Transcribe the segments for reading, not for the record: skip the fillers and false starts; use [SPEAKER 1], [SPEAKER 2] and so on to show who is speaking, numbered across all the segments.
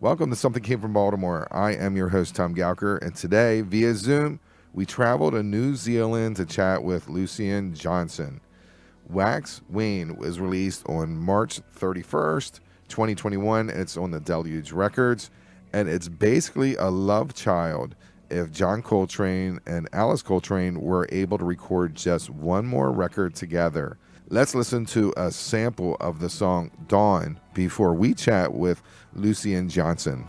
[SPEAKER 1] Welcome to Something Came from Baltimore. I am your host, Tom Gauker, and today, via Zoom, we travel to New Zealand to chat with Lucien Johnson. WANE was released on March 31st, 2021. It's on the Deluge Records, and it's basically a love child if John Coltrane and Alice Coltrane were able to record just one more record together. Let's listen to a sample of the song Dawn before we chat with Lucien Johnson.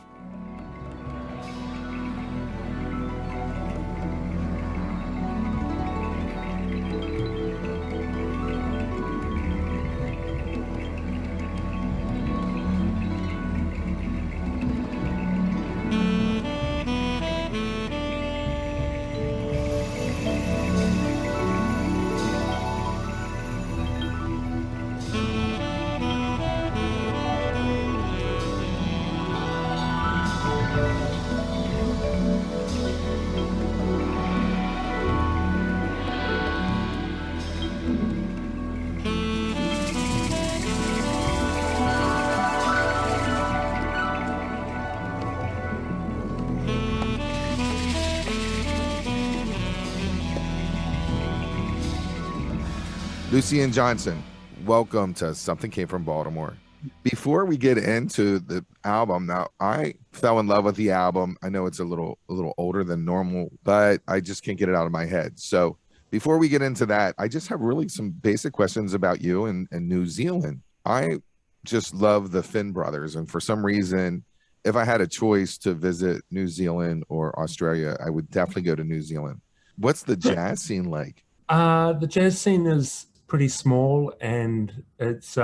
[SPEAKER 1] Lucien Johnson, welcome to Something Came from Baltimore. Before we get into the album, now I fell in love with the album. I know it's a little older than normal, but I just can't get it out of my head. So before we get into that, I just have really some basic questions about you and New Zealand. I just love the Finn brothers, and for some reason, if I had a choice to visit New Zealand or Australia, I would definitely go to New Zealand. What's the jazz scene like?
[SPEAKER 2] The jazz scene is pretty small, and it's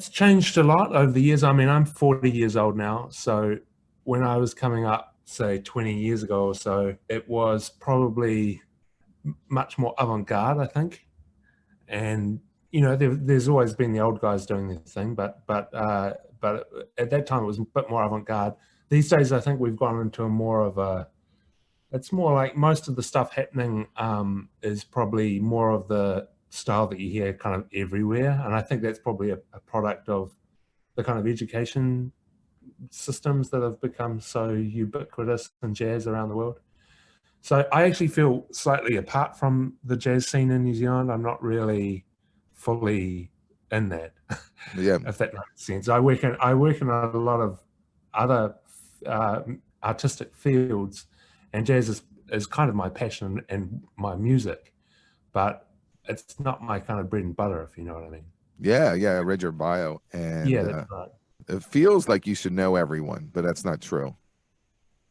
[SPEAKER 2] changed a lot over the years. I mean, I'm 40 years old now, so when I was coming up, say 20 years ago or so, it was probably much more avant-garde, I think. And you know, there's always been the old guys doing their thing, but at that time it was a bit more avant-garde. These days, I think we've gone into a more of a, it's more like most of the stuff happening is probably more of the style that you hear kind of everywhere. And I think that's probably a product of the kind of education systems that have become so ubiquitous in jazz around the world. So I actually feel slightly apart from the jazz scene in New Zealand. I'm not really fully in that,
[SPEAKER 1] Yeah.
[SPEAKER 2] if that makes sense. I work in a lot of other artistic fields, and jazz is kind of my passion and my music, but it's not my kind of bread and butter, if you know what I mean.
[SPEAKER 1] Yeah, I read your bio, and
[SPEAKER 2] Yeah, that's right.
[SPEAKER 1] it feels like you should know everyone, but that's not true.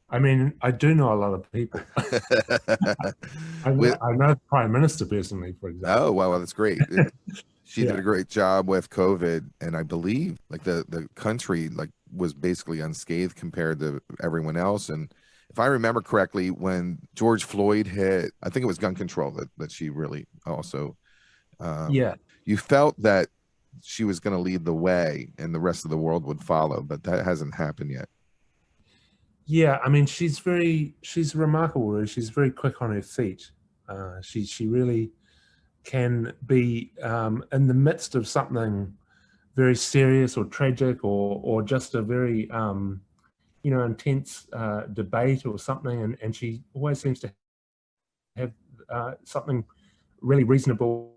[SPEAKER 2] I mean, I do know a lot of people. I know the Prime Minister personally, for example.
[SPEAKER 1] Oh, well, that's great. She did a great job with COVID, and I believe like the country like was basically unscathed compared to everyone else. And if I remember correctly, when George Floyd hit, I think it was gun control that she really also, you felt that she was going to lead the way and the rest of the world would follow, but that hasn't happened yet.
[SPEAKER 2] Yeah, I mean, she's remarkable. She's very quick on her feet. She really can be in the midst of something very serious or tragic or just a very intense debate or something, and she always seems to have something really reasonable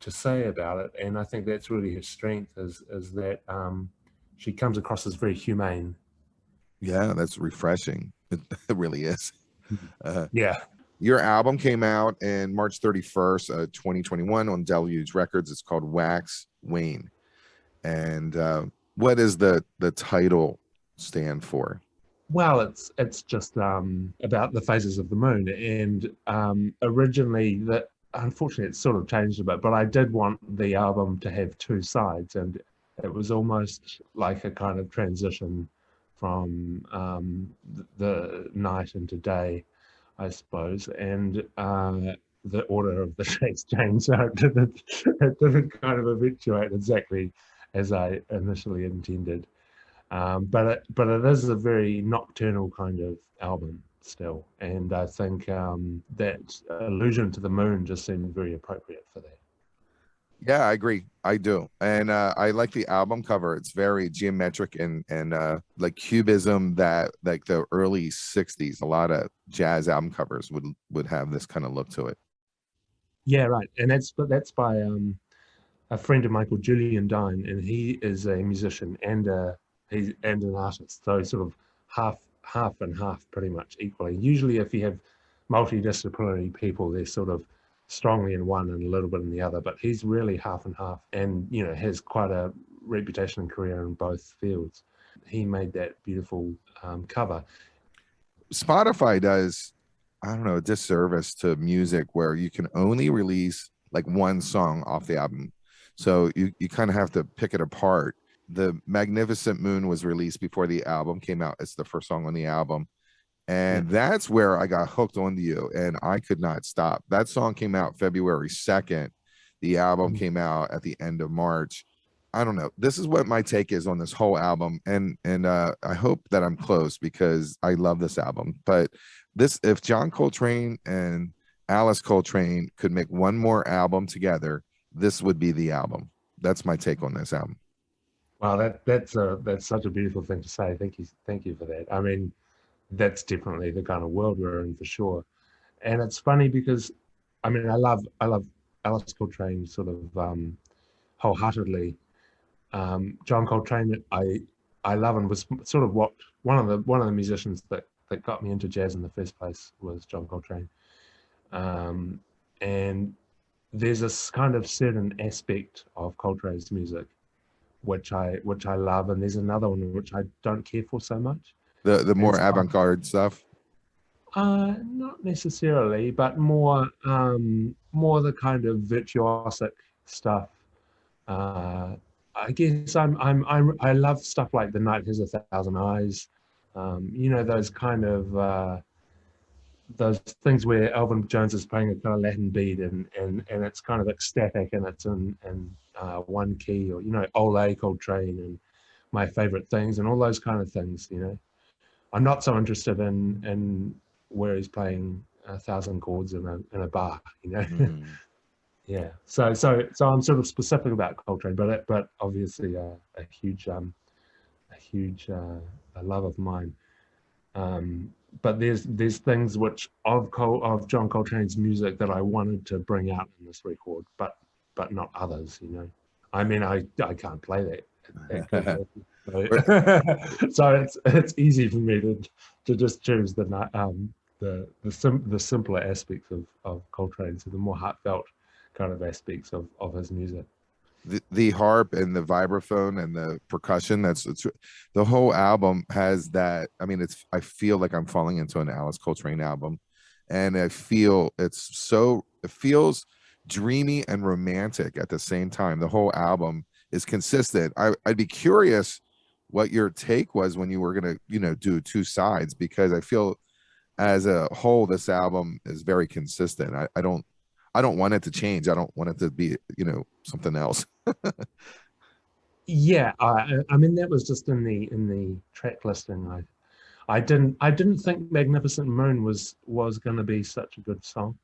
[SPEAKER 2] to say about it. And I think that's really her strength, is that she comes across as very humane.
[SPEAKER 1] Yeah, that's refreshing. It really is.
[SPEAKER 2] Yeah.
[SPEAKER 1] Your album came out in March 31st, 2021 on Deluge Records. It's called WANE. And what does the title stand for?
[SPEAKER 2] Well, it's just about the phases of the moon. And originally, that unfortunately it's sort of changed a bit, but I did want the album to have two sides, and it was almost like a kind of transition from the night into day, I suppose. And the order of the tracks changed, so it didn't kind of eventuate exactly as I initially intended. But it is a very nocturnal kind of album still, and I think that allusion to the moon just seemed very appropriate for that.
[SPEAKER 1] Yeah, I agree. I do. And I like the album cover. It's very geometric and like cubism that like the early 60s. A lot of jazz album covers would have this kind of look to it.
[SPEAKER 2] Yeah, right. And that's by a friend of mine called Julian Dine, and he is a musician and an artist. So he's sort of half and half, pretty much equally. Usually, if you have multidisciplinary people, they're sort of strongly in one and a little bit in the other. But he's really half and half, and has quite a reputation and career in both fields. He made that beautiful cover.
[SPEAKER 1] Spotify does, I don't know, a disservice to music where you can only release like one song off the album. So you kind of have to pick it apart. The Magnificent Moon was released before the album came out. It's the first song on the album. And that's where I got hooked onto you, and I could not stop. That song came out February 2nd. The album came out at the end of March. I don't know. This is what my take is on this whole album, and I hope that I'm close because I love this album. But this, if John Coltrane and Alice Coltrane could make one more album together, this would be the album. That's my take on this album.
[SPEAKER 2] Wow, that's such a beautiful thing to say. Thank you for that. I mean, that's definitely the kind of world we're in for sure. And it's funny because, I mean, I love Alice Coltrane sort of wholeheartedly. John Coltrane, I love and was sort of what one of the musicians that got me into jazz in the first place was John Coltrane. And there's this kind of certain aspect of Coltrane's music which I love, and there's another one which I don't care for so much.
[SPEAKER 1] The more avant-garde stuff.
[SPEAKER 2] Not necessarily, but more the kind of virtuosic stuff. I guess I love stuff like The Night Has a Thousand Eyes. Those kind of those things where Elvin Jones is playing a kind of Latin beat and it's kind of ecstatic and it's in one key, or Ole Coltrane and My Favorite Things and all those kind of things. I'm not so interested in where he's playing 1,000 chords in a bar. Yeah. So I'm sort of specific about Coltrane, but obviously a huge love of mine. But there's things which of John Coltrane's music that I wanted to bring out in this record, but not others. I mean, I can't play that. So it's easy for me to just choose the simpler aspects of Coltrane, so the more heartfelt kind of aspects of his music.
[SPEAKER 1] The harp and the vibraphone and the percussion, it's the whole album has that. I mean, I feel like I'm falling into an Alice Coltrane album, and it feels dreamy and romantic at the same time. The whole album is consistent. I'd be curious what your take was when you were gonna do two sides, because I feel as a whole this album is very consistent. I don't want it to change. I don't want it to be something else.
[SPEAKER 2] Yeah, I mean that was just in the track listing. I didn't think Magnificent Moon was going to be such a good song.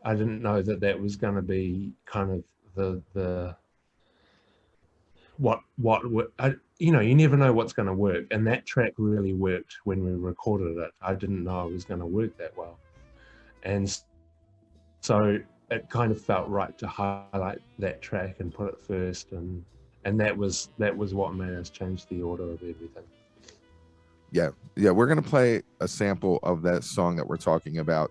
[SPEAKER 2] I didn't know that was going to be kind of the what you never know what's going to work, and that track really worked when we recorded it. I didn't know it was going to work that well, and so it kind of felt right to highlight that track and put it first, and that was what made us change the order of everything.
[SPEAKER 1] Yeah, we're gonna play a sample of that song that we're talking about.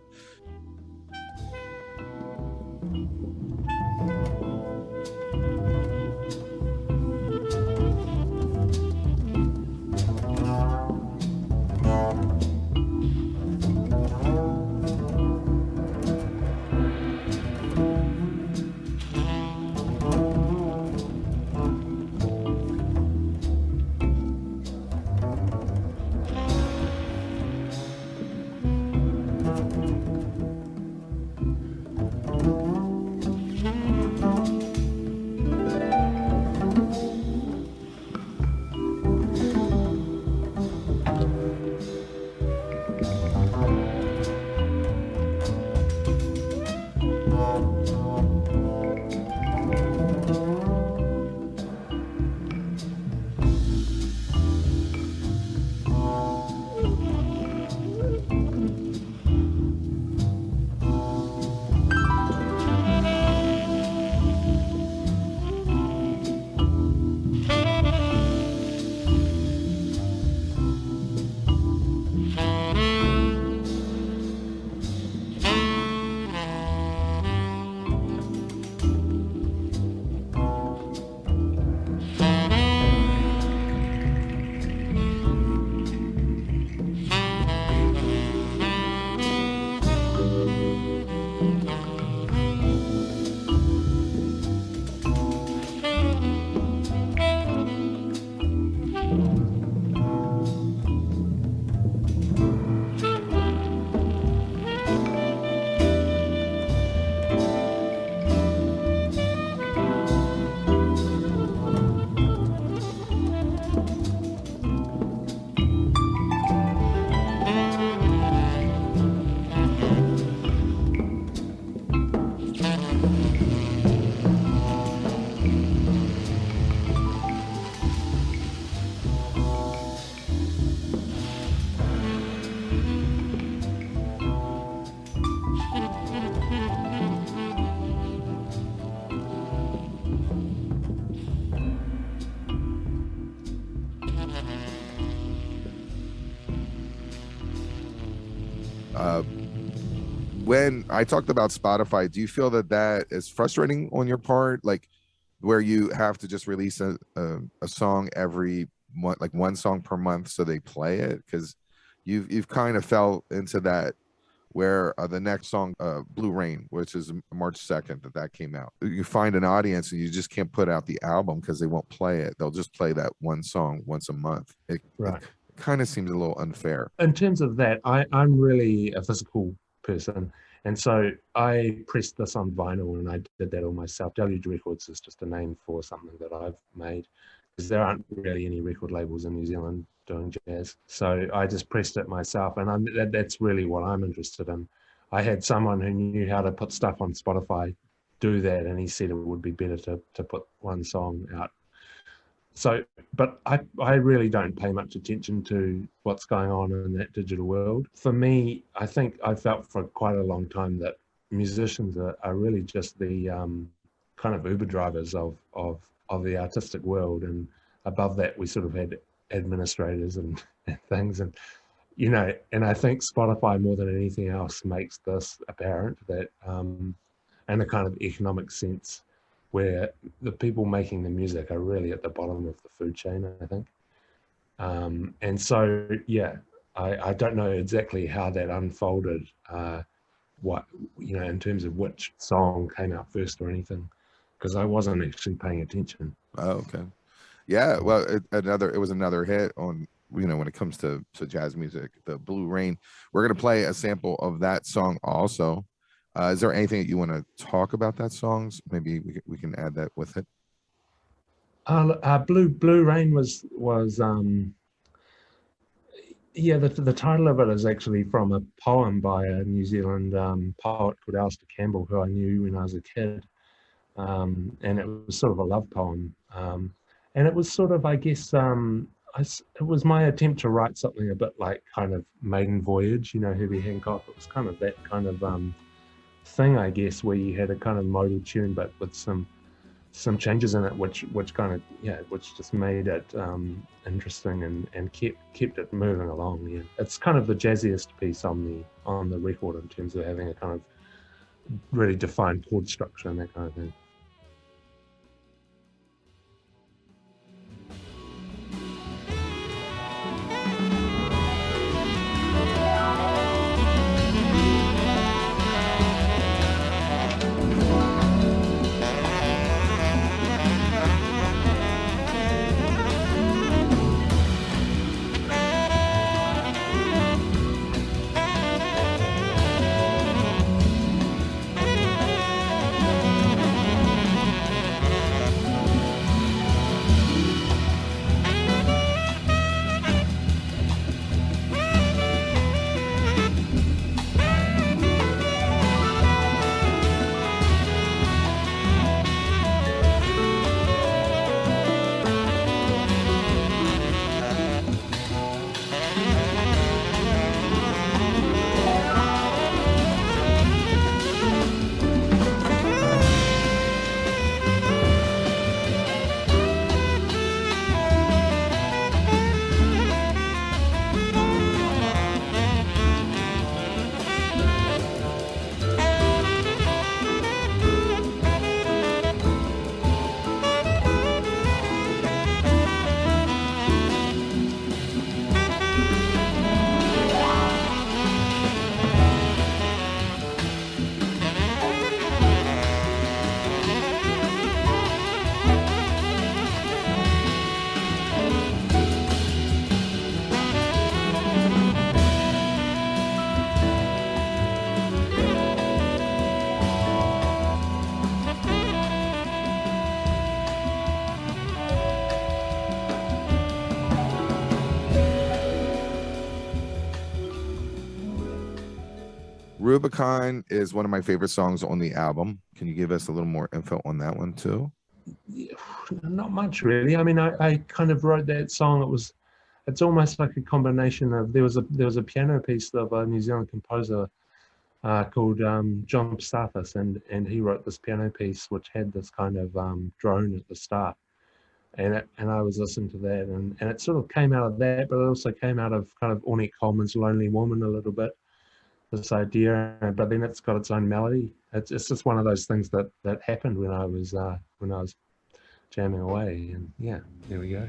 [SPEAKER 1] when I talked about Spotify, do you feel that that is frustrating on your part, like where you have to just release a song every month, like one song per month, so they play it? Because you've kind of fell into that where the next song, Blue Rain, which is March 2nd that came out, you find an audience and you just can't put out the album because they won't play it. They'll just play that one song once a month. It kind of seems a little unfair.
[SPEAKER 2] In terms of that, I'm really a physical person. And so I pressed this on vinyl and I did that all myself. Deluge Records is just a name for something that I've made, because there aren't really any record labels in New Zealand doing jazz. So I just pressed it myself, and that's really what I'm interested in. I had someone who knew how to put stuff on Spotify do that, and he said it would be better to put one song out. So, but I really don't pay much attention to what's going on in that digital world. For me, I think I felt for quite a long time that musicians are really just the kind of Uber drivers of the artistic world, and above that we sort of had administrators and things, and you know, and I think Spotify more than anything else makes this apparent, that in a kind of economic sense, where the people making the music are really at the bottom of the food chain, I think. And so, yeah, I don't know exactly how that unfolded, what, you know, in terms of which song came out first or anything, because I wasn't actually paying attention.
[SPEAKER 1] Oh, okay. Yeah, well, it was another hit on, you know, when it comes to jazz music, the Blue Rain. We're going to play a sample of that song also. Is there anything that you want to talk about that songs? Maybe we can add that with it.
[SPEAKER 2] Blue Rain was yeah, the title of it is actually from a poem by a New Zealand poet called Alistair Campbell, who I knew when I was a kid, and it was sort of a love poem, and it was sort of, I guess, it was my attempt to write something a bit like kind of Maiden Voyage, you know, Herbie Hancock. It was kind of that kind of thing, I guess, where you had a kind of modal tune but with some changes in it, which kind of, yeah, which just made it interesting and kept it moving along. Yeah, it's kind of the jazziest piece on the record in terms of having a kind of really defined chord structure and that kind of thing.
[SPEAKER 1] Rubicon is one of my favorite songs on the album. Can you give us a little more info on that one too?
[SPEAKER 2] Yeah, not much really. I mean, I kind of wrote that song. It's almost like a combination of, there was a piano piece of a New Zealand composer called John Stathis, and he wrote this piano piece which had this kind of drone at the start, and I was listening to that, and it sort of came out of that, but it also came out of kind of Ornette Coleman's Lonely Woman a little bit. this idea, but then it's got its own melody. It's just one of those things that happened when I was jamming away, and yeah, there we go.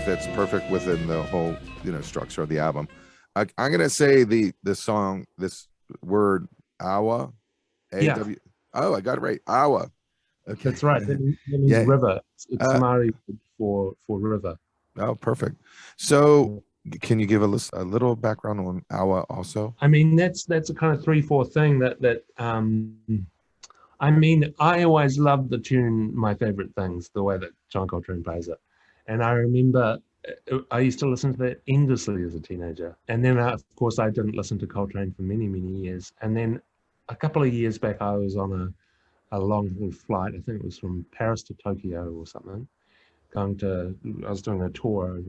[SPEAKER 1] Fits perfect within the whole structure of the album. I'm gonna say the song, this word awa, A-W. Yeah. Oh, I got it right, awa. Okay,
[SPEAKER 2] that's right. That means river. It's Māori for river.
[SPEAKER 1] Oh, perfect. So can you give a little background on awa also?
[SPEAKER 2] I mean, that's a kind of 3/4 thing that I mean, I always loved the tune My Favorite Things, the way that John Coltrane plays it. And I remember I used to listen to that endlessly as a teenager. And then, of course, I didn't listen to Coltrane for many, many years. And then a couple of years back, I was on a long-haul flight. I think it was from Paris to Tokyo or something. I was doing a tour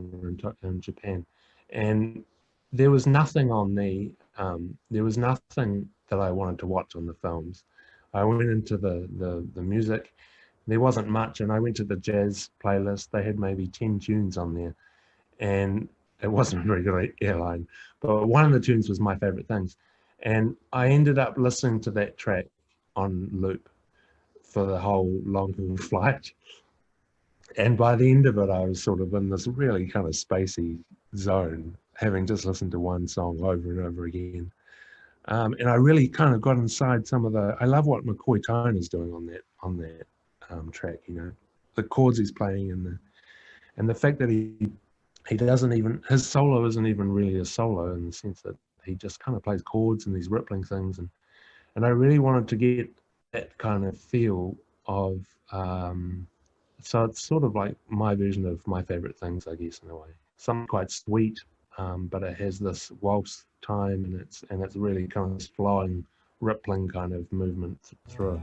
[SPEAKER 2] in Japan. And there was nothing on there was nothing that I wanted to watch on the films. I went into the music. There wasn't much, and I went to the jazz playlist. They had maybe 10 tunes on there, and it wasn't a very good airline. But one of the tunes was My Favorite Things, and I ended up listening to that track on loop for the whole long-haul flight. And by the end of it, I was sort of in this really kind of spacey zone, having just listened to one song over and over again. And I really kind of got inside some of I love what McCoy Tone is doing on that track, the chords he's playing and the fact that he doesn't even, his solo isn't even really a solo in the sense that he just kind of plays chords and these rippling things, and I really wanted to get that kind of feel of so it's sort of like my version of My Favorite Things, I guess, in a way. Something quite sweet, but it has this waltz time, and it's really kind of flowing, rippling kind of movement through it.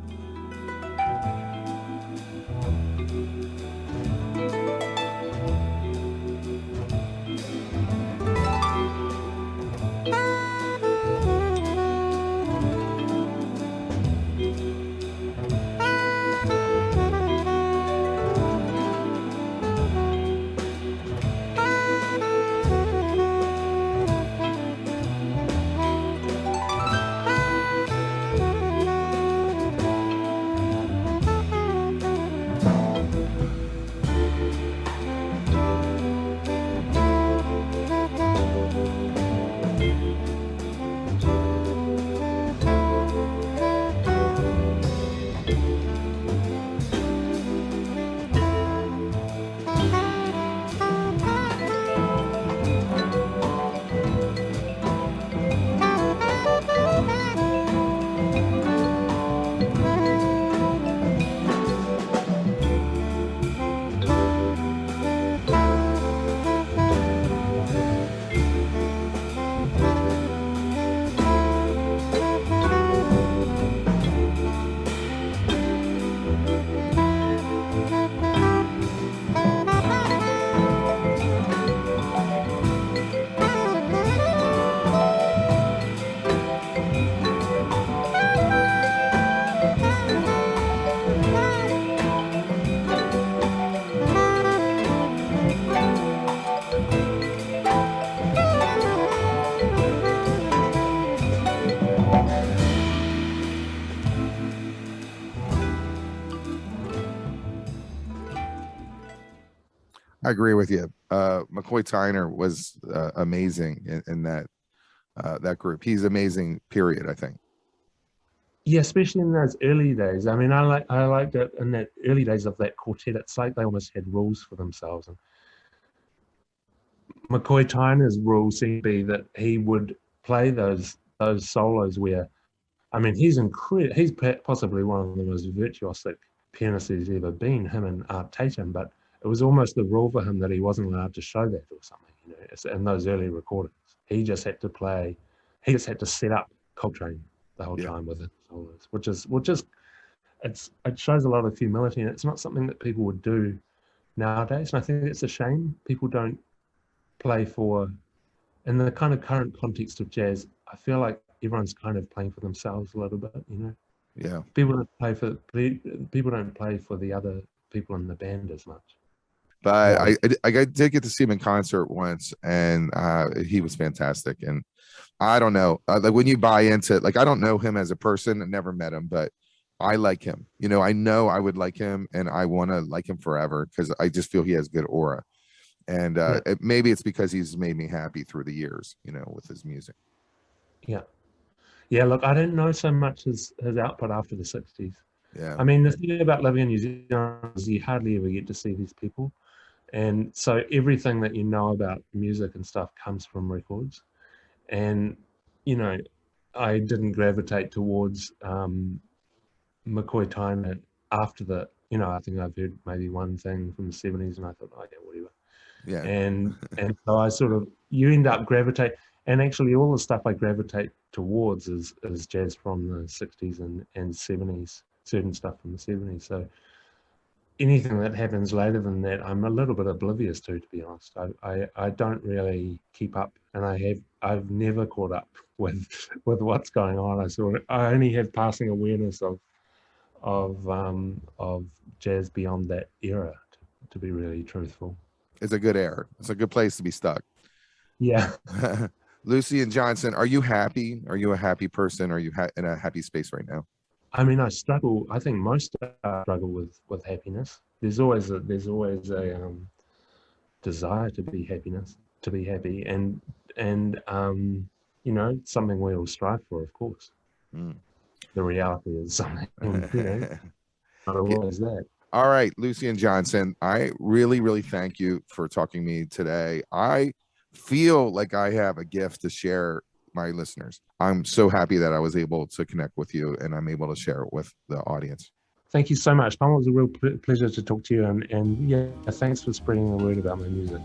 [SPEAKER 1] I agree with you. McCoy Tyner was amazing in that group. He's amazing, period, I think.
[SPEAKER 2] Yeah, especially in those early days. I mean, I liked it in that early days of that quartet. It's like they almost had rules for themselves. And McCoy Tyner's rule seemed to be that he would play those solos where, I mean, he's possibly one of the most virtuosic pianists he's ever been, him and Art Tatum, but it was almost the rule for him that he wasn't allowed to show that or something, you know, in those early recordings. He just had to set up Coltrane the whole time with the solos, which is it shows a lot of humility, and it's not something that people would do nowadays. And I think it's a shame people don't play for, in the kind of current context of jazz, I feel like everyone's kind of playing for themselves a little bit, you know.
[SPEAKER 1] Yeah.
[SPEAKER 2] People don't play for the other people in the band as much.
[SPEAKER 1] But I did get to see him in concert once, and he was fantastic. And I don't know, like when you buy into, like, I don't know him as a person, I never met him, but I like him. You know I would like him, and I want to like him forever because I just feel he has good aura. And maybe it's because he's made me happy through the years, you know, with his music.
[SPEAKER 2] Yeah, look, I didn't know so much his output after the 60s.
[SPEAKER 1] Yeah.
[SPEAKER 2] I mean, the thing about living in New Zealand is you hardly ever get to see these people. And so everything that you know about music and stuff comes from records. And, you know, I didn't gravitate towards McCoy Tyner after the, you know, I think I've heard maybe one thing from the 70s and I thought, oh, yeah, whatever.
[SPEAKER 1] Yeah.
[SPEAKER 2] And so I sort of, you end up gravitate, and actually all the stuff I gravitate towards is jazz from the 60s and 70s, certain stuff from the 70s. So anything that happens later than that, I'm a little bit oblivious to be honest. I don't really keep up, and I've never caught up with what's going on. I only have passing awareness of jazz beyond that era, to be really truthful.
[SPEAKER 1] It's a good era. It's a good place to be stuck.
[SPEAKER 2] Yeah.
[SPEAKER 1] Lucien Johnson, are you happy? Are you a happy person? Are you in a happy space right now?
[SPEAKER 2] I mean, I think most struggle with happiness. There's always a desire to be happy, and you know, it's something we all strive for, of course. The reality is something, you know, not always that.
[SPEAKER 1] All right, Lucien Johnson, I really, really thank you for talking to me today. I feel like I have a gift to share my listeners. I'm so happy that I was able to connect with you, and I'm able to share it with the audience.
[SPEAKER 2] Thank you so much, Tom. It was a real pleasure to talk to you, and yeah, thanks for spreading the word about my music.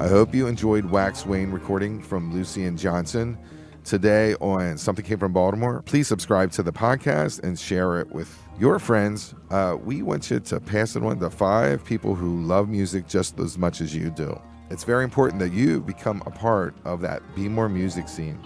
[SPEAKER 1] I hope you enjoyed Wax WANE recording from Lucien Johnson today on Something Came from Baltimore. Please subscribe to the podcast and share it with your friends. We want you to pass it on to 5 people who love music just as much as you do. It's very important that you become a part of that Be More Music scene.